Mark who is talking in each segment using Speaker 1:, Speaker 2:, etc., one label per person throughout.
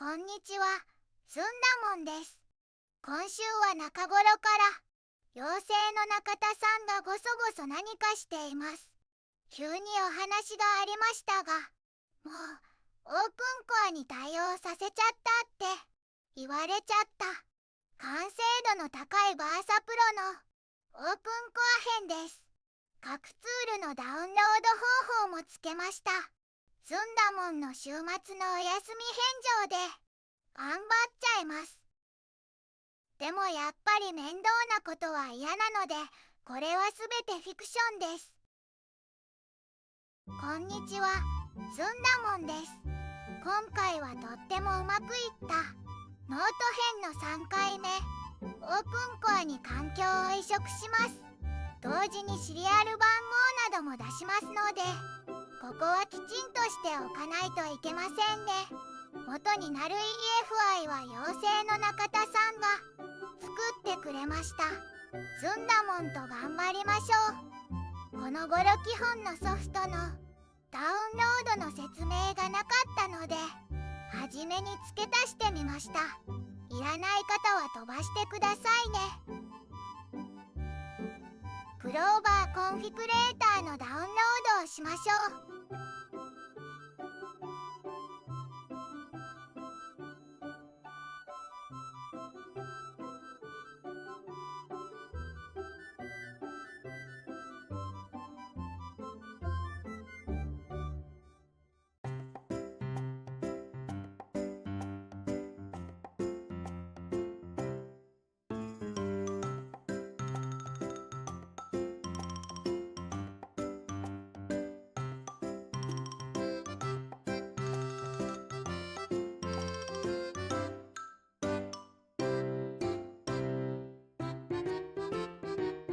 Speaker 1: こんにちは、ずんだもんです。今週は中頃から妖精の中田さんがごそごそ何かしています。急にお話がありましたが、もうオープンコアに対応させちゃったって言われちゃった。完成度の高いバーサプロのオープンコア編です。各ツールのダウンロード方法もつけました。ずんだもんの週末のお休み返上で頑張っちゃいます。でもやっぱり面倒なことは嫌なので、これはすべてフィクションです。こんにちは、ずんだもんです。今回はとってもうまくいったノート編の3回目、オープンコアに環境を移植します。同時にシリアル番号なども出しますので、ここはきちんとしておかないといけませんね。元になる EFI は妖精の中田さんが作ってくれました。ずんだもんと頑張りましょう。この頃基本のソフトのダウンロードの説明がなかったので、初めに付け足してみました。いらない方は飛ばしてくださいね。クローバーコンフィグレーターのダウンロードをしましょう。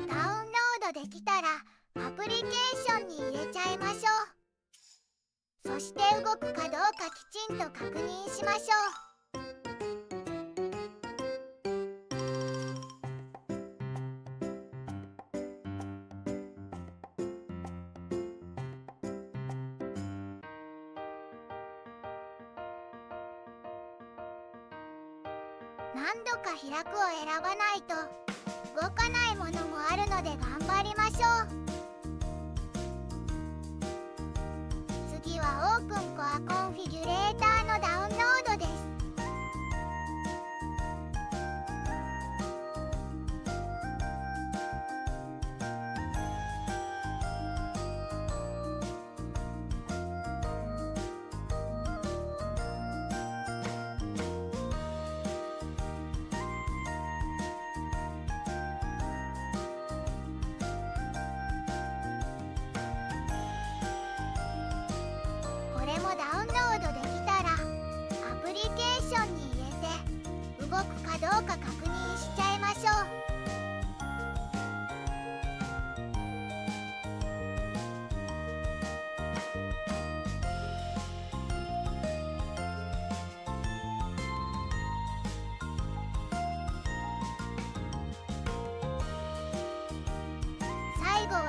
Speaker 1: ダウンロードできたらアプリケーションに入れちゃいましょう。そして動くかどうかきちんと確認しましょう。何度か開くを選ばないと動かないものもあるので頑張りましょう。次はオープンコアコンフィギュレーターのダウンロードです。これもダウンロードできたらアプリケーションに入れて動くかどうか確認しちゃいましょう。最後は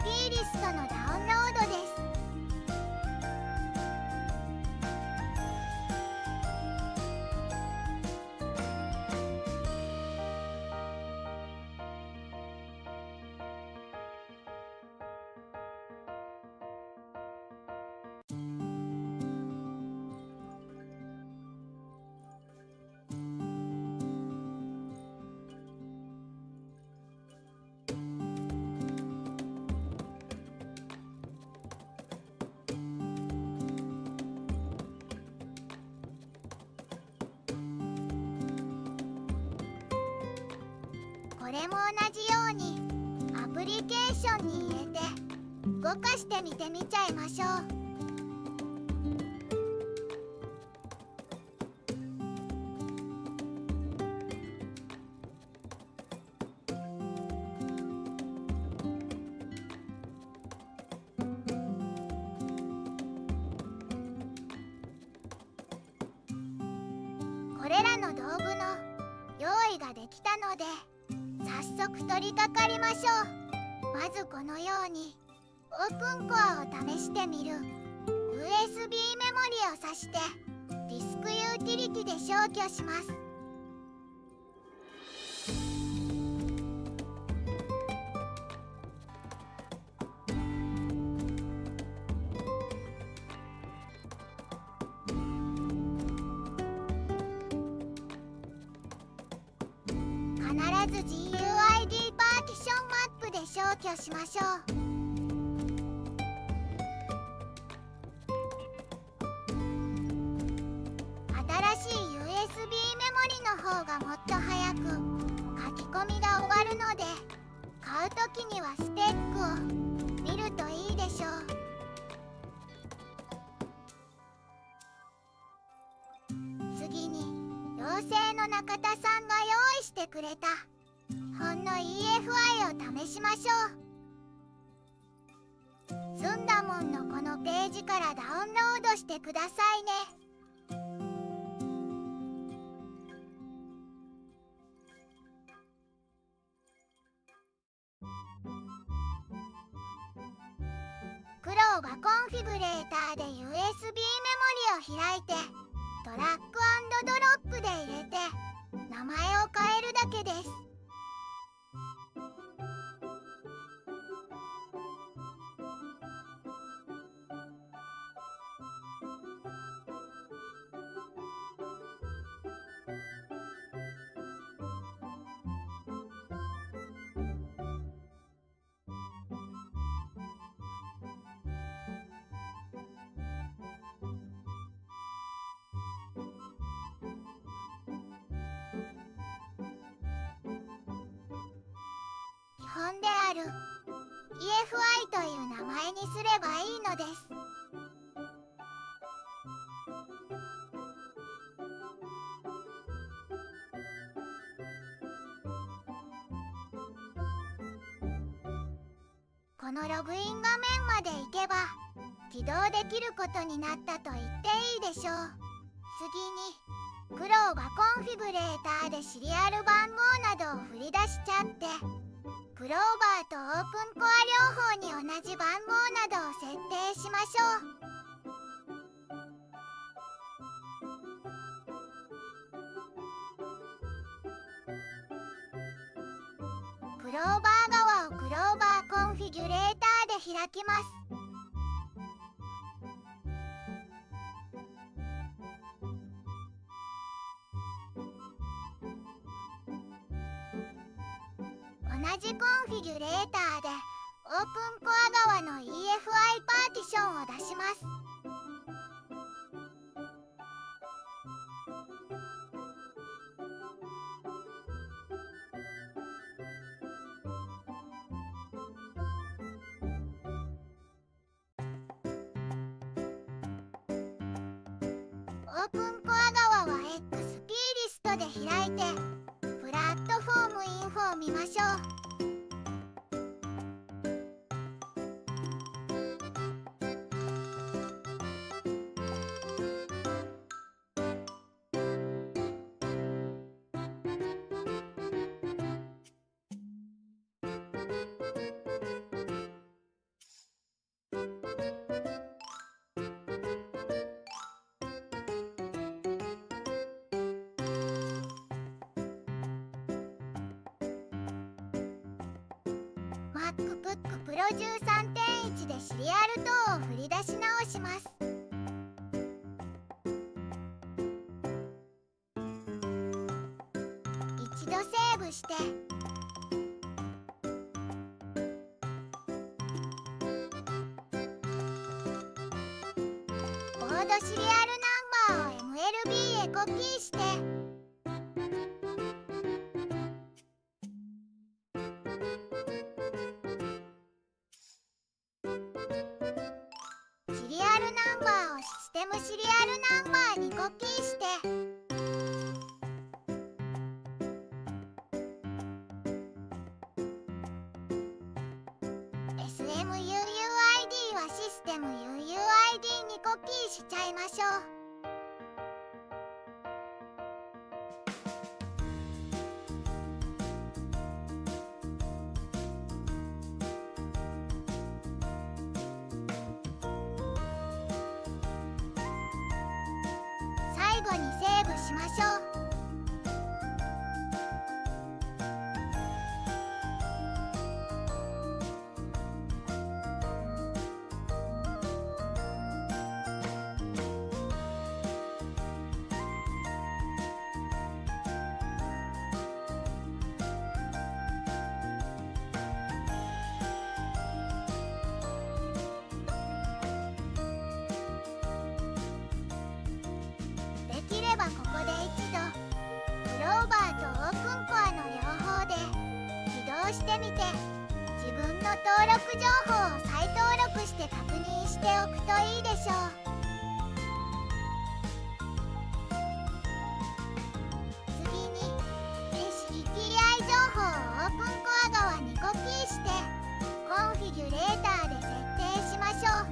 Speaker 1: XP リストのダウンロードです。これも同じようにアプリケーションに入れて動かしてみてみちゃいましょう。これらの道具の用意ができたので早速取り掛かりましょう。まずこのようにオープンコアを試してみる USB メモリを挿してディスクグユーティリティで消去します。必ず GUID パーティションマップで消去しましょう。新しい USB メモリの方がもっと早く書き込みが終わるので、買うときにはスペックを見るといいでしょう。次に妖精の中田さんが用意してくれたほんの EFI を試しましょう。ずんだもんのこのページからダウンロードしてくださいね。クロウがコンフィグレーターで USB メモリを開いてドラッグ&ドロップで入れて名前を変えるだけです。基本である EFI という名前にすればいいのです。このログイン画面まで行けば起動できることになったと言っていいでしょう。次にクロウがコンフィグレーターでシリアル番号などを振り出しちゃって、クローバーとオープンコア両方に同じ番号などを設定しましょう。クローバー側をクローバーコンフィギュレーターで開きます。同じコンフィギュレーターでオープンコア側の EFI パーティションを出します。オープンコア側は XP リストで開いてプラットフォームインフォを見ましょう。MacBook Pro 13.1 でシリアル等を振り出し直します。一度セーブしてボードシリアルナンバーを MLB へコピーしてシリアルナンバーをシステムシリアルナンバーにコピーしてSMUUID はシステム UUID にコピーしちゃいましょう。最後にで一度クローバーとオープンコアの両方で起動してみて、自分の登録情報を再登録して確認しておくといいでしょう。次に SCPI 情報をオープンコア側にコピーしてコンフィギュレーターで設定しましょう。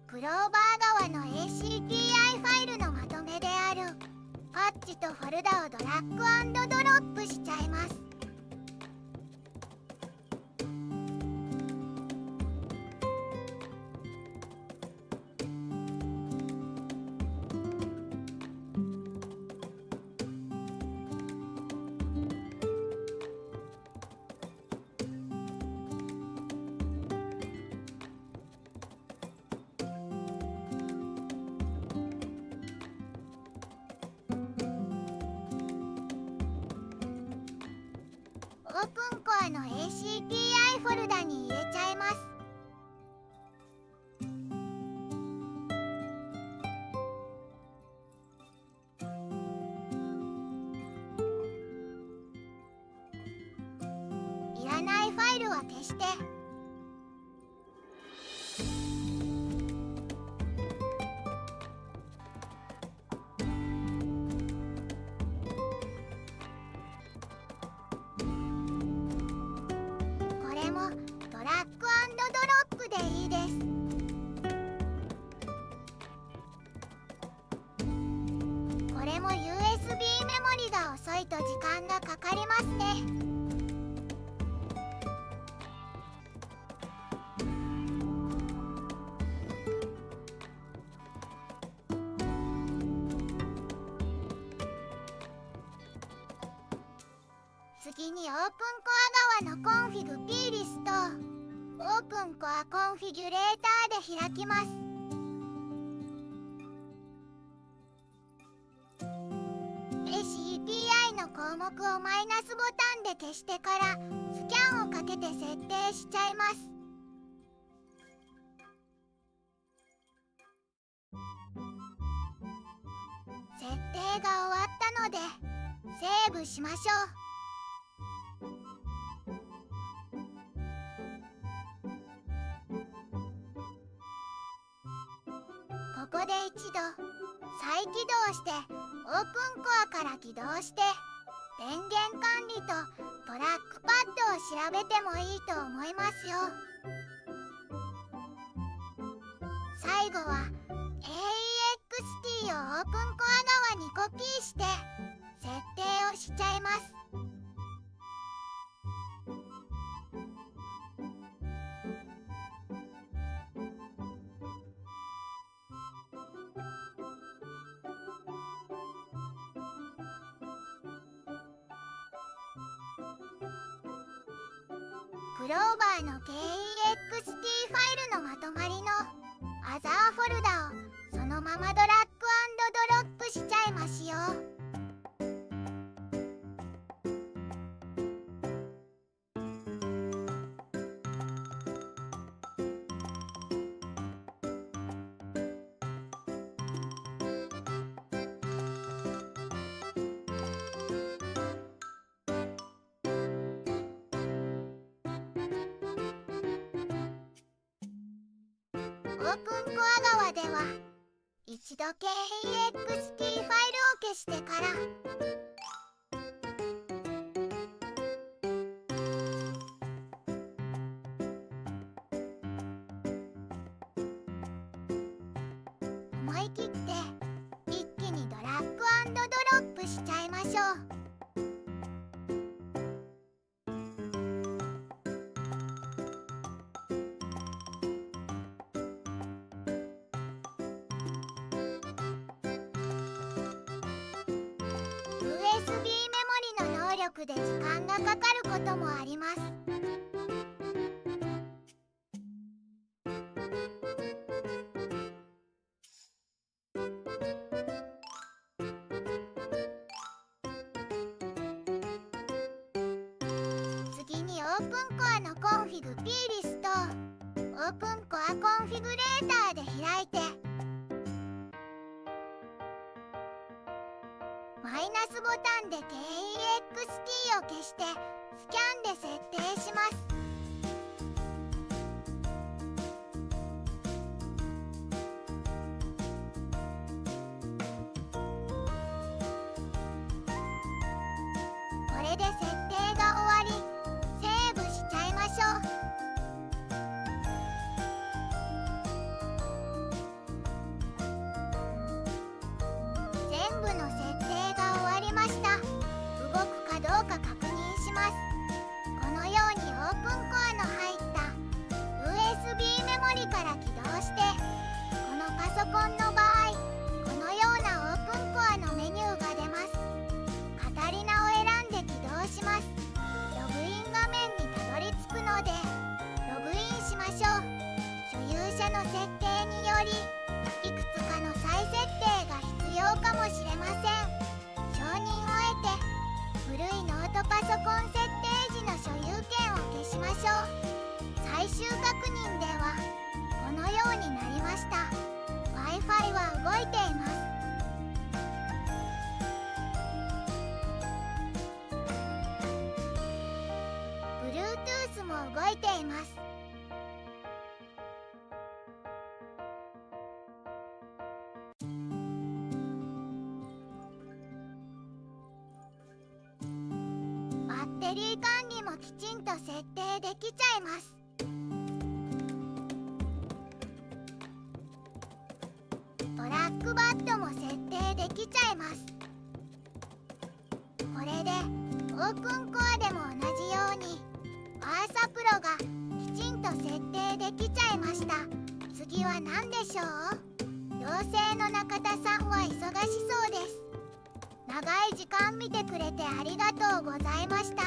Speaker 1: クローバー側の ACPI ファイルのまとめであるパッチとフォルダをドラッグ&ドロップしちゃいます。オープンコアの ACPI フォルダに入れちゃいます。いらないファイルは消して、これもドラッグ&ドロップでいいです。これも USB メモリが遅いと時間がかかりますね。次にオープンコア側のコンフィグ P リストをオープンコアコンフィギュレーターで開きます。ACPI の項目をマイナスボタンで消してからスキャンをかけて設定しちゃいます。設定が終わったのでセーブしましょう。ここで一度再起動してオープンコアから起動して電源管理とトラックパッドを調べてもいいと思いますよ。最後は AEXT をオープンコア側にコピーして設定をしちゃいます。クローバーの KEXT ファイルのまとまりのアザーフォルダをそのままドラッグ&ドロップしちゃいますよ。オープンコア側では一度 KEXT ファイルを消してから思い切って一気にドラッグ&ドロップしちゃいましょう。USB メモリの能力で時間がかかることもあります。ープンコアコンフィグレーターで開いて、マイナスボタンで KEXT を消してスキャンで設定します。これで設定が終わり、セーブしちゃいましょう。全部の設定が終わりました。動くかどうか確認します。このようにオープンコアの入った USB メモリから起動して、このパソコンの場合、このようなオープンコアのメニューが出ます。カタリナを選んで起動します。ログイン画面にたどり着くので、ログインしましょう。所有者の設定により、いくつかの再設定が必要かもしれません。承認を得て、古いノートパソコン設定時の所有権を消しましょう。最終確認では、このようになりました。Wi-Fi は動いています。Bluetooth も動いています。バッテリー管理もきちんと設定できちゃいます。トラックバットも設定できちゃいます。これでオープンコアでも同じようにアーサプロがきちんと設定できちゃいました。次は何でしょう？妖精の中田さんは忙しそうです。長い時間見てくれてありがとうございました。